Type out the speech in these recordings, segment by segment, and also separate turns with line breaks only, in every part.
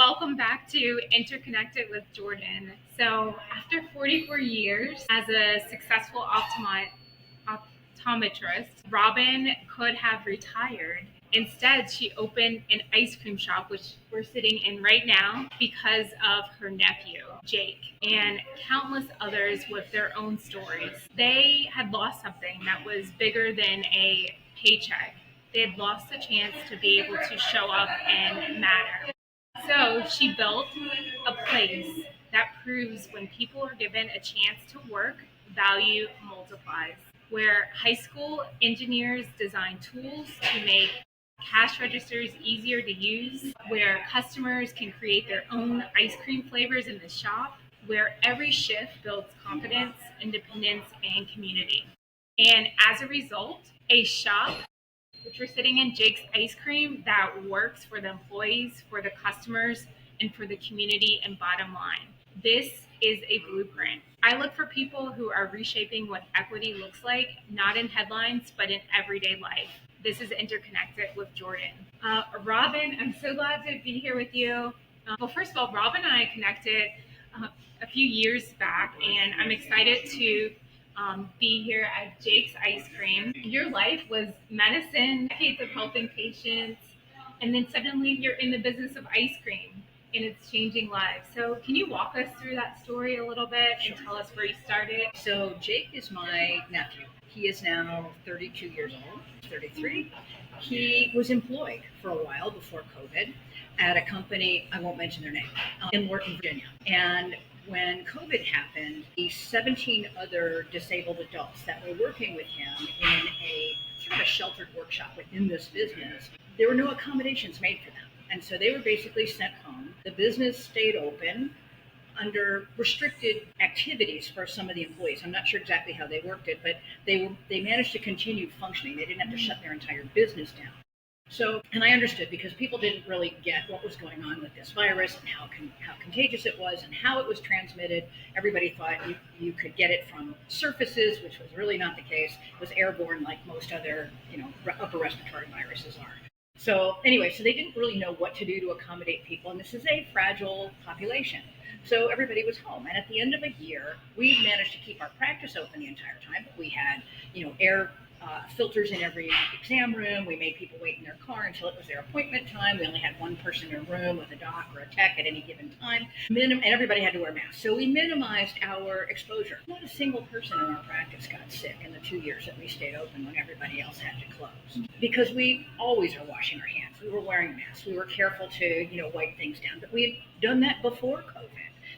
Welcome back to Interconnected with Jourdan. So, after 44 years as a successful optometrist, Robin could have retired. Instead, she opened an ice cream shop, which we're sitting in right now, because of her nephew, Jake, and countless others with their own stories. They had lost something that was bigger than a paycheck. They had lost the chance to be able to show up and matter. So she built a place that proves when people are given a chance to work, value multiplies. Where high school engineers design tools to make cash registers easier to use, where customers can create their own ice cream flavors in the shop, where every shift builds confidence, independence, and community. And as a result, a shop which we're sitting in Jake's Ice Cream that works for the employees, for the customers, and for the community and bottom line. This is a blueprint. I look for people who are reshaping what equity looks like, not in headlines, but in everyday life. This is Interconnected with Jourdan. Robin, I'm so glad to be here with you. Well, first of all, Robin and I connected a few years back, and I'm excited to be here at Jake's Ice Cream. Your life was medicine, decades of helping patients, and then suddenly you're in the business of ice cream and it's changing lives. So can you walk us through that story a little bit and tell us where you started?
So Jake is my nephew. He is now 32 years old, 33. He was employed for a while before COVID at a company, I won't mention their name, in Virginia. And when COVID happened, the 17 other disabled adults that were working with him in a sort of a sheltered workshop within this business, there were no accommodations made for them. And so they were basically sent home. The business stayed open under restricted activities for some of the employees. I'm not sure exactly how they worked it, but they managed to continue functioning. They didn't have to shut their entire business down. So, and I understood because people didn't really get what was going on with this virus and how contagious it was and how it was transmitted. Everybody thought you could get it from surfaces, which was really not the case. It was airborne like most other, upper respiratory viruses are. So anyway, so they didn't really know what to do to accommodate people. And this is a fragile population. So everybody was home. And at the end of a year, we managed to keep our practice open the entire time. We had, air filters in every exam room. We made people wait in their car until it was their appointment time. We only had one person in a room with a doc or a tech at any given time. And everybody had to wear masks. So we minimized our exposure. Not a single person in our practice got sick in the 2 years that we stayed open when everybody else had to close. Because we always are washing our hands. We were wearing masks. We were careful to, wipe things down. But we had done that before COVID.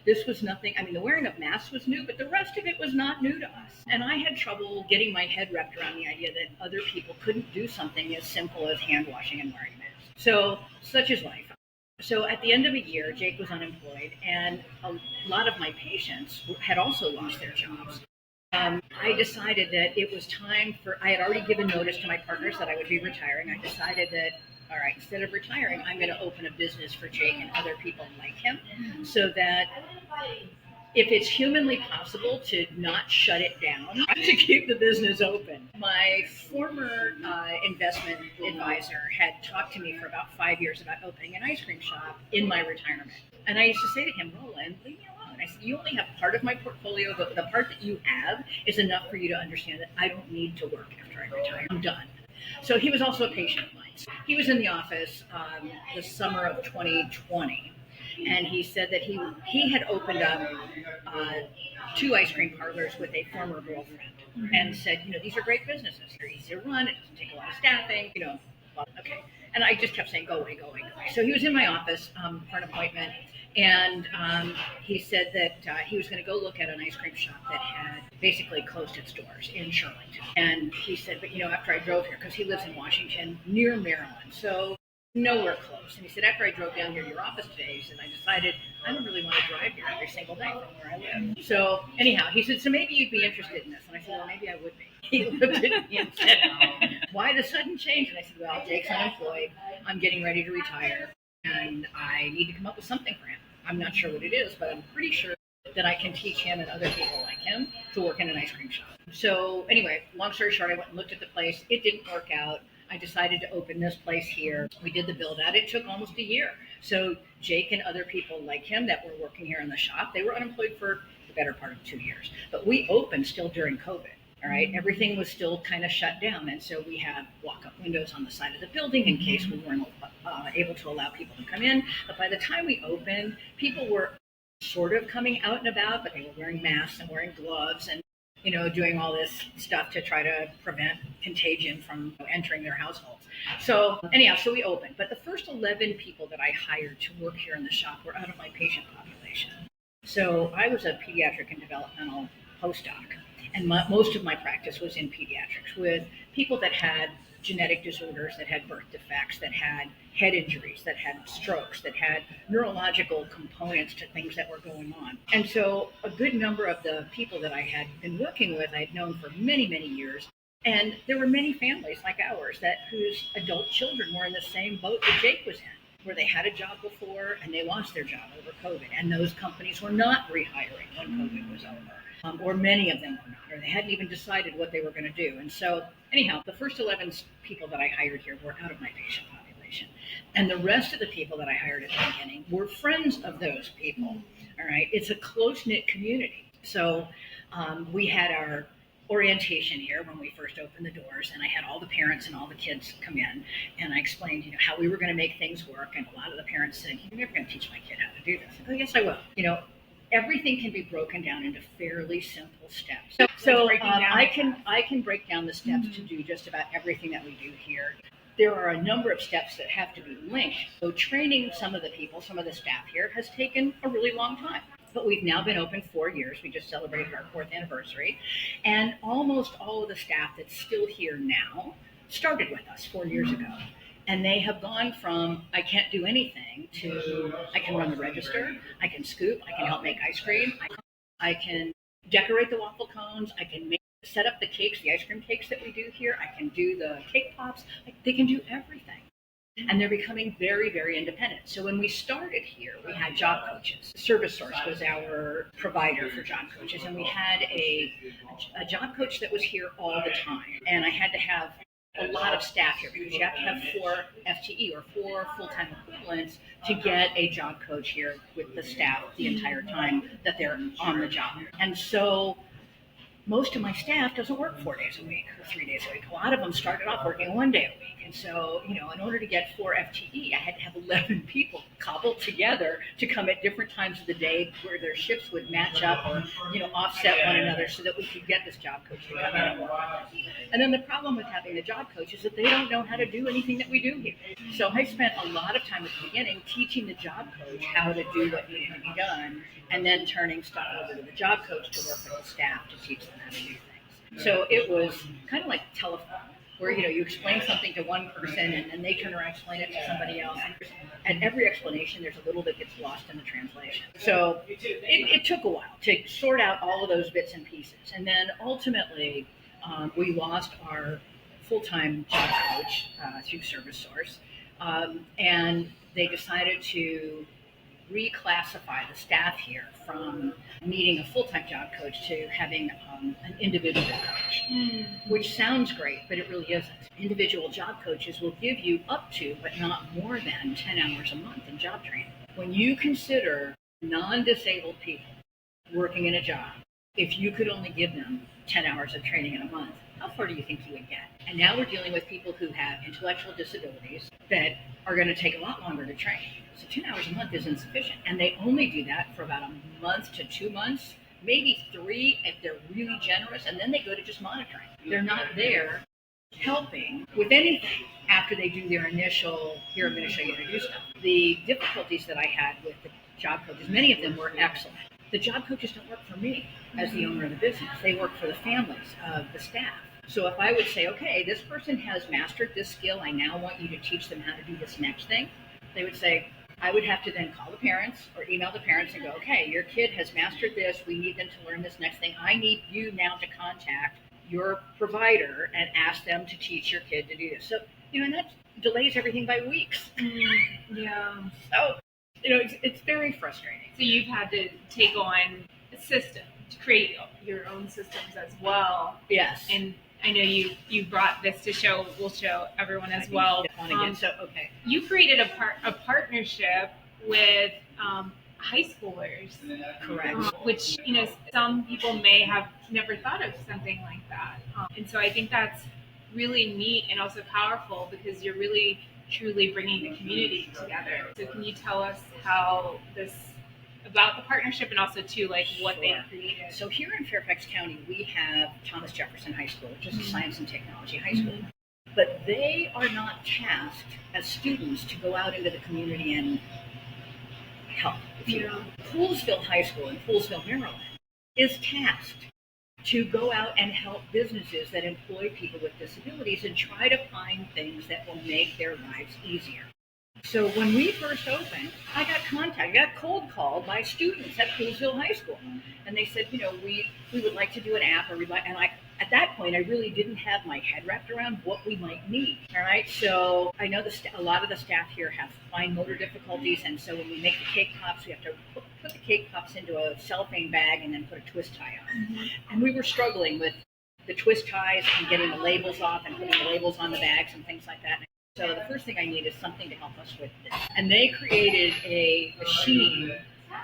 This was nothing, the wearing of masks was new, but the rest of it was not new to us. And I had trouble getting my head wrapped around the idea that other people couldn't do something as simple as hand washing and wearing masks. So, such is life. So at the end of a year, Jake was unemployed, and a lot of my patients had also lost their jobs. I decided that it was time I had already given notice to my partners that I would be retiring. I decided that, all right, instead of retiring, I'm going to open a business for Jake and other people like him so that if it's humanly possible to not shut it down, to keep the business open. My former investment advisor had talked to me for about 5 years about opening an ice cream shop in my retirement. And I used to say to him, Roland, leave me alone. I said, you only have part of my portfolio, but the part that you have is enough for you to understand that I don't need to work after I retire. I'm done. So he was also a patient of mine. He was in the office the summer of 2020, and he said that he had opened up 2 ice cream parlors with a former girlfriend, and said, these are great businesses. They're easy to run. It doesn't take a lot of staffing. Okay. And I just kept saying, go away, go away, go away. So he was in my office for an appointment, and he said that he was going to go look at an ice cream shop that had basically closed its doors in Shirlington. And he said, but after I drove here, because he lives in Washington, near Maryland, so nowhere close. And he said, after I drove down here to your office today, he said, I decided I don't really want to drive here every single day from where I live. So anyhow, he said, so maybe you'd be interested in this. And I said, well, maybe I would be. He looked at me and said, why the sudden change? And I said, well, Jake's unemployed. I'm getting ready to retire, and I need to come up with something for him. I'm not sure what it is, but I'm pretty sure that I can teach him and other people like him to work in an ice cream shop. So anyway, long story short, I went and looked at the place. It didn't work out. I decided to open this place here. We did the build out. It took almost a year. So Jake and other people like him that were working here in the shop, they were unemployed for the better part of 2 years. But we opened still during COVID. All right, everything was still kind of shut down, and so we had walk-up windows on the side of the building in case we weren't able to allow people to come in. But by the time we opened, people were sort of coming out and about, but they were wearing masks and wearing gloves and doing all this stuff to try to prevent contagion from entering their households. So anyhow, so we opened. But the first 11 people that I hired to work here in the shop were out of my patient population. So I was a pediatric and developmental postdoc, and most of my practice was in pediatrics with people that had genetic disorders, that had birth defects, that had head injuries, that had strokes, that had neurological components to things that were going on. And so a good number of the people that I had been working with, I had known for many, many years. And there were many families like ours whose adult children were in the same boat that Jake was in, where they had a job before and they lost their job over COVID. And those companies were not rehiring when COVID was over. Or many of them were not, or they hadn't even decided what they were going to do. And so, anyhow, the first 11 people that I hired here were out of my patient population. And the rest of the people that I hired at the beginning were friends of those people. All right. It's a close-knit community. So we had our orientation here when we first opened the doors, and I had all the parents and all the kids come in, and I explained, how we were going to make things work. And a lot of the parents said, "You're never going to teach my kid how to do this." I go, "Yes, I will." Everything can be broken down into fairly simple steps. So I can break down the steps to do just about everything that we do here. There are a number of steps that have to be linked. So training some of the people, some of the staff here has taken a really long time. But we've now been open 4 years. We just celebrated our 4th anniversary. And almost all of the staff that's still here now started with us 4 years ago. And they have gone from, I can't do anything, to I can run the register, I can scoop, I can help make ice cream, I can decorate the waffle cones, I can set up the cakes, the ice cream cakes that we do here, I can do the cake pops, they can do everything. And they're becoming very, very independent. So when we started here, we had job coaches. Service Source was our provider for job coaches, and we had a job coach that was here all the time. And I had to have a lot of staff here because you have to have 4 FTE or 4 full-time equivalents to get a job coach here with the staff the entire time that they're on the job. And so most of my staff doesn't work 4 days a week or 3 days a week. A lot of them started off working 1 day a week. And so, in order to get 4 FTE, I had to have 11 people cobbled together to come at different times of the day where their shifts would match up or, offset one another so that we could get this job coach to come in and work with us. And then the problem with having the job coach is that they don't know how to do anything that we do here. So I spent a lot of time at the beginning teaching the job coach how to do what needed to be done, and then turning stuff over to the job coach to work with the staff to teach them how to do things. So it was kind of like telephone, where you explain something to one person and then they turn around and explain it to somebody else. And at every explanation, there's a little bit gets lost in the translation. So it took a while to sort out all of those bits and pieces. And then ultimately, we lost our full-time job coach through Service Source, and they decided to reclassify the staff here from needing a full-time job coach to having an individual coach, which sounds great, but it really isn't. Individual job coaches will give you up to, but not more than 10 hours a month in job training. When you consider non-disabled people working in a job, if you could only give them 10 hours of training in a month, how far do you think you would get? And now we're dealing with people who have intellectual disabilities that are going to take a lot longer to train. So 10 hours a month is insufficient. And they only do that for about a month to 2 months, maybe 3 if they're really generous, and then they go to just monitoring. They're not there helping with anything after they do their initial, here I'm going to show you how to do stuff. The difficulties that I had with the job coaches, many of them were excellent. The job coaches don't work for me as the owner of the business. They work for the families of the staff. So if I would say, okay, this person has mastered this skill, I now want you to teach them how to do this next thing, they would say, I would have to then call the parents or email the parents and go, okay, your kid has mastered this. We need them to learn this next thing. I need you now to contact your provider and ask them to teach your kid to do this. So, and that delays everything by weeks.
Yeah.
So, it's very frustrating.
So you've had to take on a system to create your own systems as well.
Yes.
And I know you brought this to show. We'll show everyone as well.
Okay.
You created a partnership with high schoolers,
Correct.
which some people may have never thought of something like that, and so I think that's really neat and also powerful because you're really truly bringing the community together. So can you tell us how this about the partnership and also too like what they created?
So here in Fairfax County, we have Thomas Jefferson High School, which is a science and technology high school. But they are not tasked as students to go out into the community and help, if you will. Poolsville High School in Poolsville, Maryland, is tasked to go out and help businesses that employ people with disabilities and try to find things that will make their lives easier. So when we first opened, I got cold called by students at Poolsville High School, and they said, we would like to do an app, at that point, I really didn't have my head wrapped around what we might need. All right, so I know a lot of the staff here have fine motor difficulties, and so when we make the cake pops, we have to put the cake pops into a cellophane bag and then put a twist tie on. And we were struggling with the twist ties and getting the labels off and putting the labels on the bags and things like that. So the first thing I need is something to help us with this. And they created a machine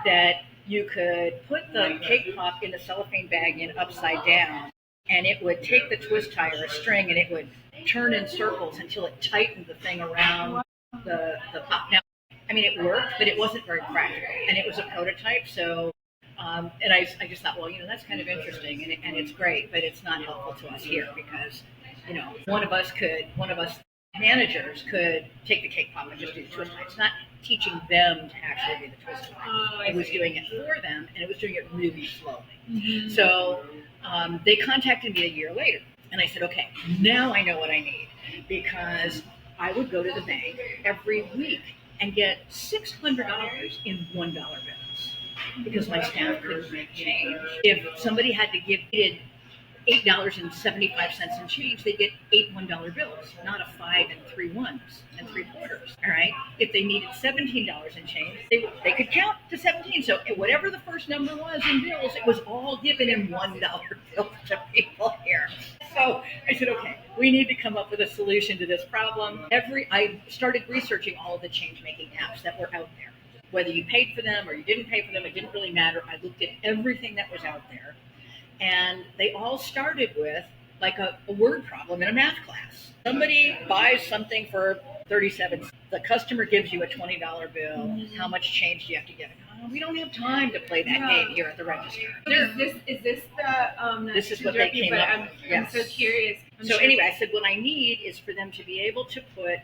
that you could put the cake pop in the cellophane bag in upside down, and it would take the twist tie or a string and it would turn in circles until it tightened the thing around the pop. Now, it worked, but it wasn't very practical, and it was a prototype. So, and I just thought, well, that's kind of interesting, and it's great, but it's not helpful to us here because, one of us managers could take the cake pop and just do the twist tie. It's not teaching them to actually do the twist tie. It was doing it for them, and it was doing it really slowly. So they contacted me a year later, and I said, okay, now I know what I need, because I would go to the bank every week and get $600 in $1 bills because my staff couldn't make change. If somebody had to give it $8.75 in change, they get 8 $1 bills, not a 5 and 3 1s and 3 quarters. All right. If they needed $17 in change, they could count to 17. So whatever the first number was in bills, it was all given in $1 bills to people here. So I said, okay, we need to come up with a solution to this problem. I started researching all of the change-making apps that were out there. Whether you paid for them or you didn't pay for them, it didn't really matter. I looked at everything that was out there. And they all started with like a word problem in a math class. Somebody buys something for 37 cents. The customer gives you a $20 bill. How much change do you have to give? We don't have time to play that game here at the register.
Is this the
this is what they came up with.
I'm so curious.
Anyway, I said what I need is for them to be able to put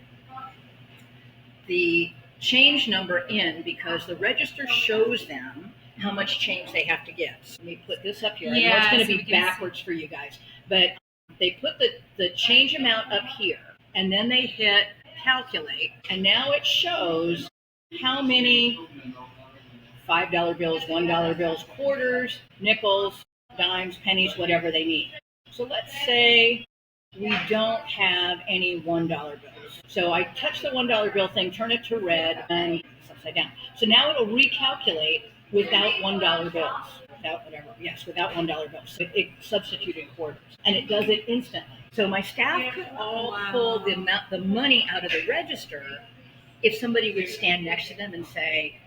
the change number in, because the register shows them how much change they have to get. So let me put this up here. I know it's going to be backwards for you guys, but they put the change amount up here, and then they hit calculate, and now it shows how many $5 bills, $1 bills, quarters, nickels, dimes, pennies, whatever they need. So let's say we don't have any $1 bills. So I touch the $1 bill thing, turn it to red, and it's upside down. So now it'll recalculate without $1 bills. Without $1 bills. So it substituted quarters, and it does it instantly. So my staff could all pull the money out of the register if somebody would stand next to them and say,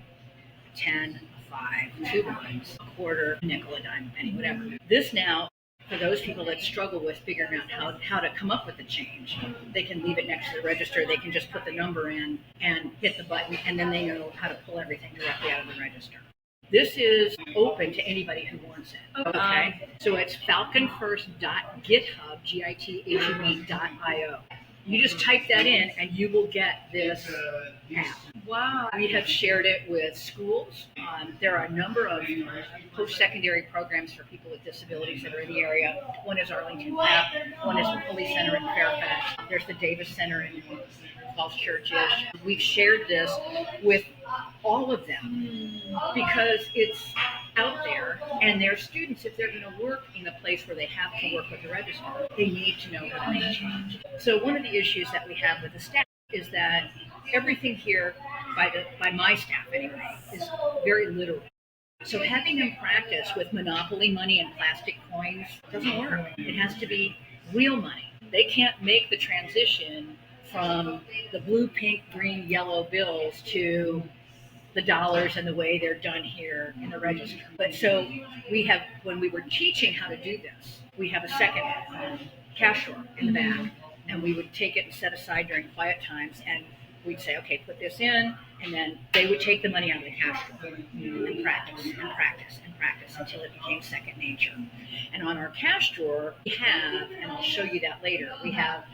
10, 5, 2 dimes, a quarter, a nickel, a dime, a penny, whatever. This now, for those people that struggle with figuring out how to come up with the change, they can leave it next to the register. They can just put the number in and hit the button, and then they know how to pull everything directly out of the register. This is open to anybody who wants it. Okay. So it's falconfirst.github, GITHUB.io. You just type that in and you will get this app.
Wow.
We have shared it with schools. There are a number of post-secondary programs for people with disabilities that are in the area. One is Arlington Prep. One is the Police Center in Fairfax. There's the Davis Center in Falls Church. We've shared this with all of them because it's out there, and their students, if they're going to work in a place where they have to work with the register, they need to know how to make change. So one of the issues that we have with the staff is that everything here, by my staff anyway, is very literal. So having them practice with monopoly money and plastic coins doesn't work. It has to be real money. They can't make the transition from the blue, pink, green, yellow bills to the dollars and the way they're done here in the register. But so we have, when we were teaching how to do this, we have a second cash drawer in the back, and we would take it and set aside during quiet times, and we'd say, okay, put this in, and then they would take the money out of the cash drawer and practice and practice and practice until it became second nature. And on our cash drawer, we have, and I'll show you that later, we have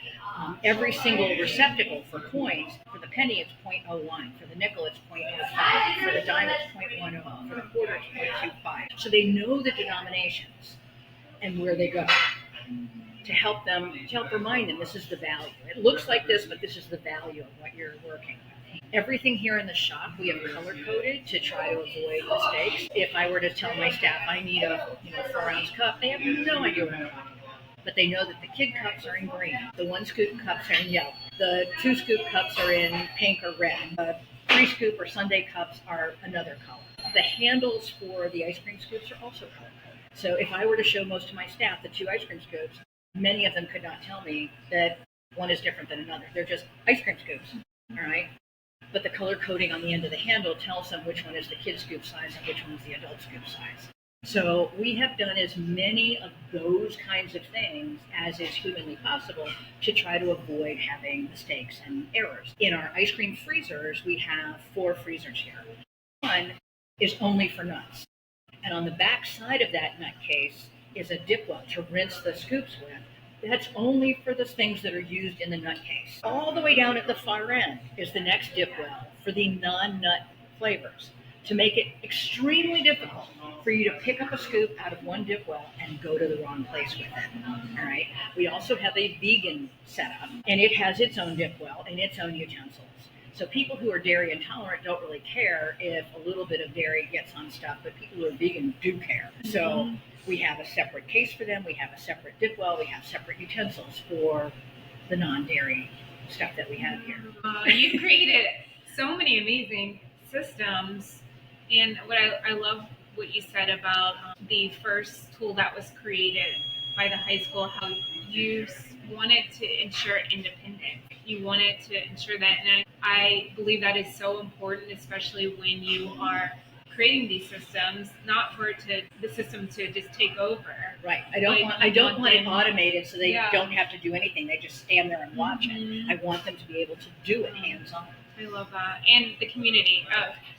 every single receptacle for coins. For the penny, it's 0.01. For the nickel, it's 0.05. For the dime, it's 0.10. For the quarter, it's 0.25. So they know the denominations and where they go to help remind them this is the value. It looks like this, but this is the value of what you're working with. Everything here in the shop we have color coded to try to avoid mistakes. If I were to tell my staff I need a 4-ounce cup, they have no idea what I'm talking about. But they know that the kid cups are in green, the 1-scoop cups are in yellow, the 2-scoop cups are in pink or red, the 3-scoop or sundae cups are another color. The handles for the ice cream scoops are also color coded. So if I were to show most of my staff the 2 ice cream scoops, many of them could not tell me that one is different than another. They're just ice cream scoops, all right? But the color coding on the end of the handle tells them which one is the kid scoop size and which one is the adult scoop size. So we have done as many of those kinds of things as is humanly possible to try to avoid having mistakes and errors. In our ice cream freezers, we have 4 freezers here. One is only for nuts. And on the back side of that nut case is a dip well to rinse the scoops with. That's only for the things that are used in the nut case. All the way down at the far end is the next dip well for the non-nut flavors, to make it extremely difficult for you to pick up a scoop out of one dip well and go to the wrong place with it. All right. We also have a vegan setup, and it has its own dip well and its own utensils. So people who are dairy intolerant don't really care if a little bit of dairy gets on stuff, but people who are vegan do care. So we have a separate case for them. We have a separate dip well. We have separate utensils for the non-dairy stuff that we have here.
You created so many amazing systems. And what I love what you said about the first tool that was created by the high school, how you wanted to ensure independence. You wanted to ensure that, and I believe that is so important, especially when you are creating these systems, not for the system to just take over.
Right. I don't want it automated so they don't have to do anything. They just stand there and watch it. I want them to be able to do it hands-on.
I love that. And the community.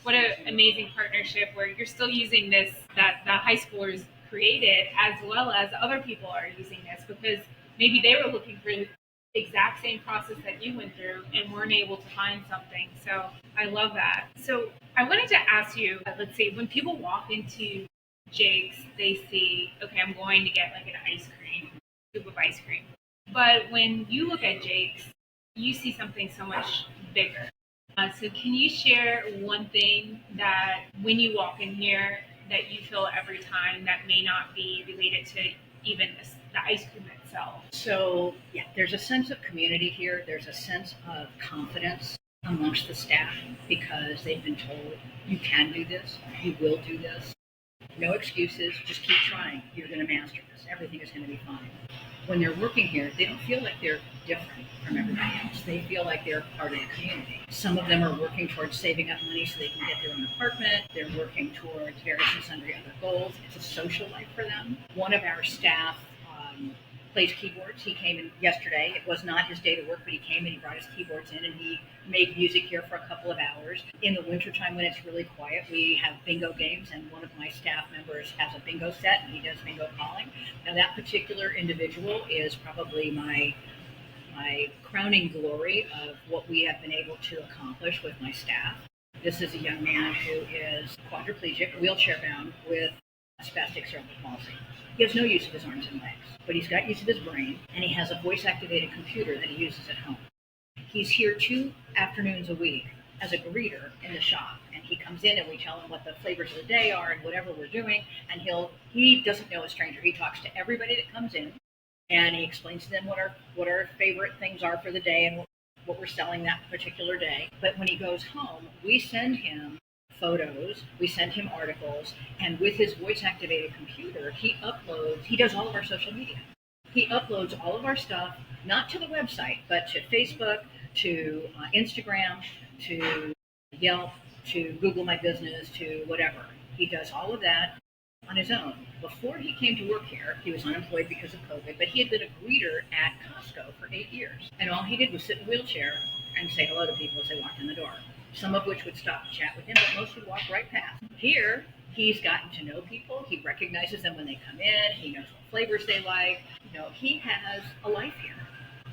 What an amazing partnership where you're still using this that the high schoolers created, as well as other people are using this, because maybe they were looking for the exact same process that you went through and weren't able to find something. So I love that. So I wanted to ask you, let's see, when people walk into Jake's, they see, okay, I'm going to get like an ice cream, scoop of ice cream. But when you look at Jake's, you see something so much bigger. So can you share one thing that when you walk in here that you feel every time that may not be related to even the ice cream itself?
So yeah, there's a sense of community here. There's a sense of confidence amongst the staff because they've been told, you can do this, you will do this. No excuses, just keep trying. You're going to master this. Everything is going to be fine. When they're working here, they don't feel like they're different from everybody else. They feel like they're part of the community. Some of them are working towards saving up money so they can get their own apartment. They're working towards various and sundry other goals. It's a social life for them. One of our staff plays keyboards. He came in yesterday. It was not his day to work, but he came and he brought his keyboards in and he made music here for a couple of hours. In the wintertime when it's really quiet, we have bingo games, and one of my staff members has a bingo set and he does bingo calling. Now that particular individual is probably my crowning glory of what we have been able to accomplish with my staff. This is a young man who is quadriplegic, wheelchair bound, with spastic cerebral palsy. He has no use of his arms and legs, but he's got use of his brain, and he has a voice-activated computer that he uses at home. He's here 2 afternoons a week as a greeter in the shop, and he comes in and we tell him what the flavors of the day are and whatever we're doing, and he doesn't know a stranger. He talks to everybody that comes in, and he explains to them what our favorite things are for the day and what we're selling that particular day. But when he goes home, we send him photos, we send him articles, and with his voice-activated computer, he does all of our social media. He uploads all of our stuff, not to the website, but to Facebook, to Instagram, to Yelp, to Google My Business, to whatever. He does all of that on his own. Before he came to work here, he was unemployed because of COVID, but he had been a greeter at Costco for 8 years. And all he did was sit in a wheelchair and say hello to people as they walked in the door. Some of which would stop and chat with him, but most would walk right past. Here, he's gotten to know people. He recognizes them when they come in. He knows what flavors they like. He has a life here.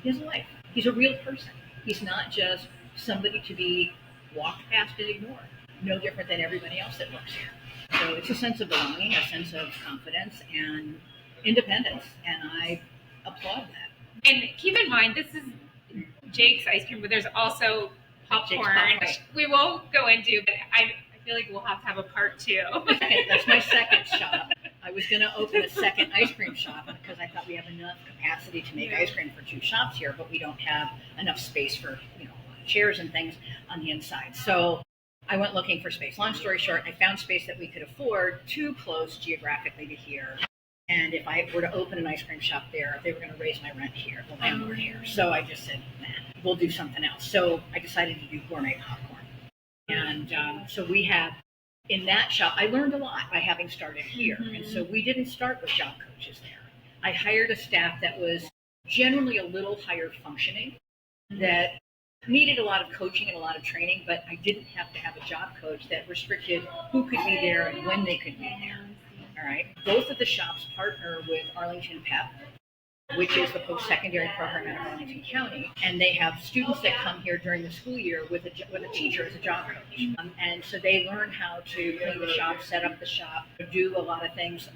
He has a life. He's a real person. He's not just somebody to be walked past and ignored. No different than everybody else that works here. So it's a sense of belonging, a sense of confidence and independence, and I applaud that.
And keep in mind, this is Jake's ice cream, but there's also popcorn. We won't go into, but I feel like we'll have to have a part 2.
That's my second shop. I was going to open a second ice cream shop because I thought we have enough capacity to make ice cream for 2 shops here, but we don't have enough space for chairs and things on the inside. So I went looking for space. Long story short, I found space that we could afford, too close geographically to here. And if I were to open an ice cream shop there, they were going to raise my rent here, the landlord here. So I just said, nah, we'll do something else. So I decided to do gourmet popcorn. And so we have, in that shop, I learned a lot by having started here. Mm-hmm. And so we didn't start with job coaches there. I hired a staff that was generally a little higher functioning, that needed a lot of coaching and a lot of training, but I didn't have to have a job coach that restricted who could be there and when they could be there. All right. Both of the shops partner with Arlington PEP, which is the post-secondary program at Arlington County, and they have students that come here during the school year with a teacher as a job coach. And so they learn how to clean the shop, set up the shop, do a lot of things.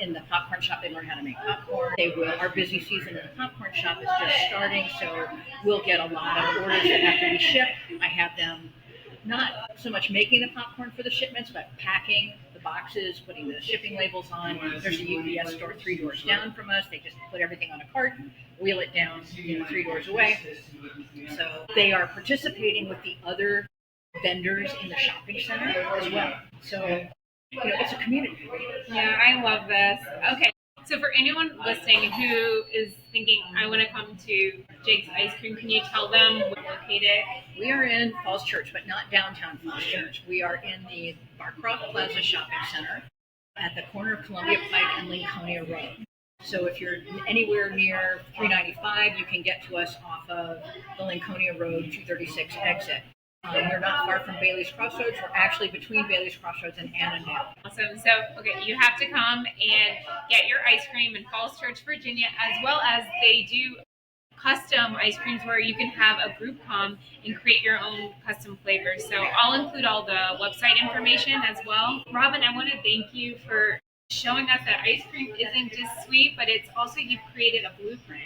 In the popcorn shop, they learn how to make popcorn. Our busy season in the popcorn shop is just starting, so we'll get a lot of orders that have to be shipped. I have them not so much making the popcorn for the shipments, but packing the boxes, putting the shipping labels on. There's a UPS store 3 doors down from us. They just put everything on a cart, wheel it down 3 doors away. So they are participating with the other vendors in the shopping center as well. So it's a community.
Yeah, I love this. Okay. So for anyone listening who is thinking, I want to come to Jake's Ice Cream, can you tell them where we're located?
We are in Falls Church, but not downtown Falls Church. We are in the Barcroft Plaza Shopping Center at the corner of Columbia Pike and Lincolnia Road. So if you're anywhere near 395, you can get to us off of the Lincolnia Road 236 exit. We're not far from Bailey's Crossroads. We're actually between Bailey's Crossroads and Annandale.
Awesome. So, okay, you have to come and get your ice cream in Falls Church, Virginia, as well as they do custom ice creams where you can have a group come and create your own custom flavors. So I'll include all the website information as well. Robin, I want to thank you for showing us that ice cream isn't just sweet, but it's also you've created a blueprint.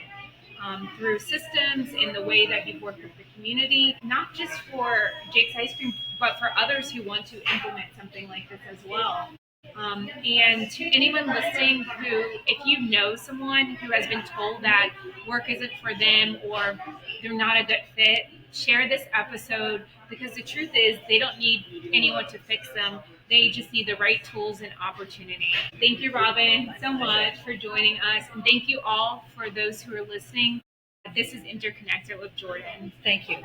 Through systems in the way that you've worked with the community, not just for Jake's Ice Cream, but for others who want to implement something like this as well. And to anyone listening who, if you know someone who has been told that work isn't for them or they're not a good fit, share this episode, because the truth is they don't need anyone to fix them. They just need the right tools and opportunity. Thank you, Robin, so much for joining us. And thank you all for those who are listening. This is Interconnected with Jourdan.
Thank you.